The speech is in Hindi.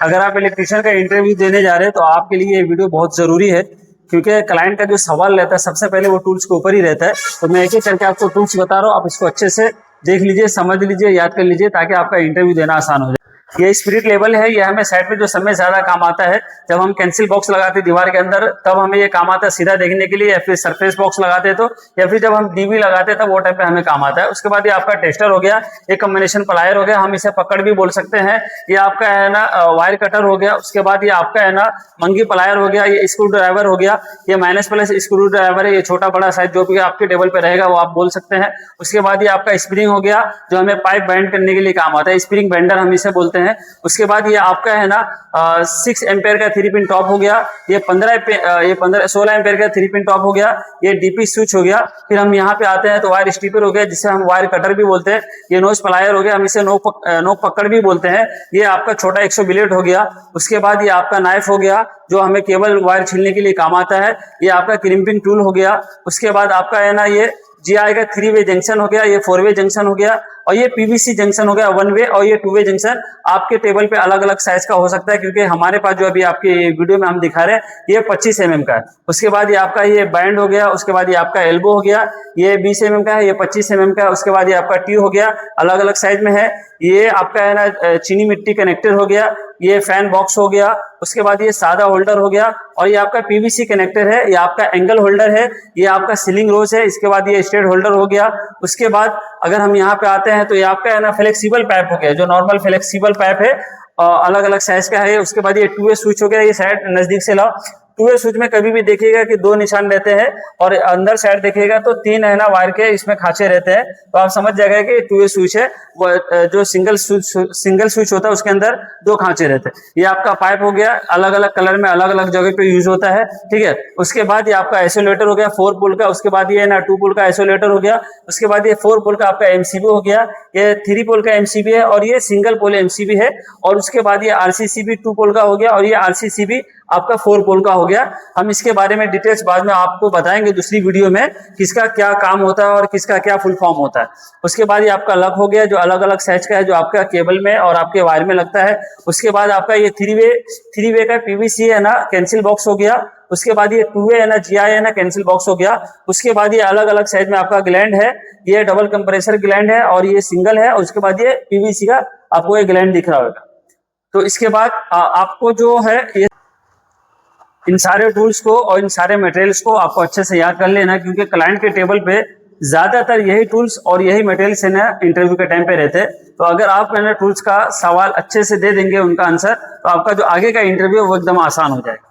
अगर आप इलेक्ट्रिशियन का इंटरव्यू देने जा रहे हैं तो आपके लिए ये वीडियो बहुत जरूरी है, क्योंकि क्लाइंट का जो सवाल रहता है सबसे पहले वो टूल्स के ऊपर ही रहता है। तो मैं एक एक करके आपको टूल्स बता रहा हूँ, आप इसको अच्छे से देख लीजिए, समझ लीजिए, याद कर लीजिए, ताकि आपका इंटरव्यू देना आसान हो जाए। ये स्पिरिट लेवल है, ये हमें साइड पे जो समय ज्यादा काम आता है, जब हम कैंसिल बॉक्स लगाते हैं दीवार के अंदर तब हमें ये काम आता है सीधा देखने के लिए, या फिर सरफेस बॉक्स लगाते हैं तो, या फिर जब हम डीवी लगाते हैं तब वो टाइम पे हमें काम आता है। उसके बाद ये आपका टेस्टर हो गया, एक कॉम्बिनेशन प्लायर हो गया, हम इसे पकड़ भी बोल सकते हैं। ये आपका है ना वायर कटर हो गया। उसके बाद ये आपका है ना मंगी प्लायर हो गया, ये स्क्रू ड्राइवर हो गया, ये माइनस प्लस स्क्रू ड्राइवर है, ये छोटा बड़ा साइज जो भी आपके टेबल पे रहेगा वो आप बोल सकते हैं। उसके बाद ये आपका स्प्रिंग हो गया, जो हमें पाइप बाइंड करने के लिए काम आता है, स्प्रिंग बेंडर हम इसे बोलते हैं। उसके बाद ये आपका है ना 6 एम्पेयर का 3 पिन टॉप हो गया, ये 16 एम्पेयर का 3 पिन टॉप हो गया, ये डीपी स्विच हो गया। फिर हम यहाँ पे आते हैं तो वायर स्टीपर हो गया, जिसे हम वायर कटर भी बोलते हैं। ये नोज प्लायर हो गया, हम इसे नोक पकड़ भी बोलते हैं। ये आपका छोटा 100 बिलेट हो गया। उसके बाद ये आपका नाइफ हो गया, जो हमें केबल वायर छीलने के लिए काम आता है। ये आपका क्रिम्पिंग टूल हो गया। उसके बाद आपका है ना ये GI का 3 वे जंक्शन हो गया, ये 4 वे जंक्शन हो गया, और ये PVC जंक्शन हो गया 1 वे, और ये 2 वे जंक्शन आपके टेबल पे अलग अलग साइज का हो सकता है, क्योंकि हमारे पास जो अभी आपके वीडियो में हम दिखा रहे हैं ये 25 mm का है। उसके बाद ये आपका ये बैंड हो गया। उसके बाद ये आपका एल्बो हो गया, ये 20 mm का है, ये 25 mm का है। उसके बाद ये आपका टी हो गया, अलग अलग साइज में है। ये आपका है ना चीनी मिट्टी कनेक्टर हो गया, ये फैन बॉक्स हो गया। उसके बाद ये सादा होल्डर हो गया, और ये आपका PVC कनेक्टर है, ये आपका एंगल होल्डर है, ये आपका सीलिंग रोज है। इसके बाद ये स्ट्रेट होल्डर हो गया। उसके बाद अगर हम यहाँ पे आते हैं तो ये आपका है ना फ्लेक्सिबल पाइप हो गया, जो नॉर्मल फ्लेक्सिबल पाइप है, अलग अलग साइज का है। उसके बाद ये 2 वे स्विच हो गया, ये साइड नजदीक से लाओ। 2 वे स्विच में कभी भी देखिएगा कि 2 निशान रहते हैं, और अंदर साइड देखिएगा तो 3 है ना वायर के इसमें खांचे रहते हैं, तो आप समझ जाएगा कि 2 वे स्विच है। जो सिंगल स्विच होता है उसके अंदर 2 खांचे रहते हैं। ये आपका पाइप हो गया, अलग अलग कलर में अलग अलग जगह पे यूज होता है, ठीक है। उसके बाद ये आपका आइसोलेटर हो गया 4 पोल का। उसके बाद ये ना 2 पोल का आइसोलेटर हो गया। उसके बाद ये 4 पोल का आपका MCB हो गया, ये 3 पोल का MCB है, और ये सिंगल पोल MCB है। और उसके बाद ये RCCB 2 पोल का हो गया, और ये RCCB आपका 4 पोल का हो गया। हम इसके बारे में डिटेल्स बाद में आपको बताएंगे दूसरी वीडियो में, किसका क्या काम होता है और किसका क्या फुल फॉर्म होता है। उसके बाद ये आपका लग हो गया, जो अलग अलग साइज का है, जो आपका केबल में और आपके वायर में लगता है। उसके बाद आपका ये 3 वे का PVC है ना कैंसिल बॉक्स हो गया। उसके बाद ये 2 वे है ना GI है ना कैंसिल बॉक्स हो गया। उसके बाद ये अलग अलग साइज में आपका ग्लैंड है, ये डबल कंप्रेसर ग्लैंड है, और ये सिंगल है। और उसके बाद ये PVC का आपको ये ग्लैंड दिख रहा होगा। तो इसके बाद आपको जो है ये इन सारे टूल्स को और इन सारे मटेरियल्स को आपको अच्छे से याद कर लेना, क्योंकि क्लाइंट के टेबल पे ज्यादातर यही टूल्स और यही मटेरियल्स है ना इंटरव्यू के टाइम पे रहते हैं। तो अगर आप है ना टूल्स का सवाल अच्छे से दे देंगे, उनका आंसर, तो आपका जो आगे का इंटरव्यू वो एकदम आसान हो जाएगा।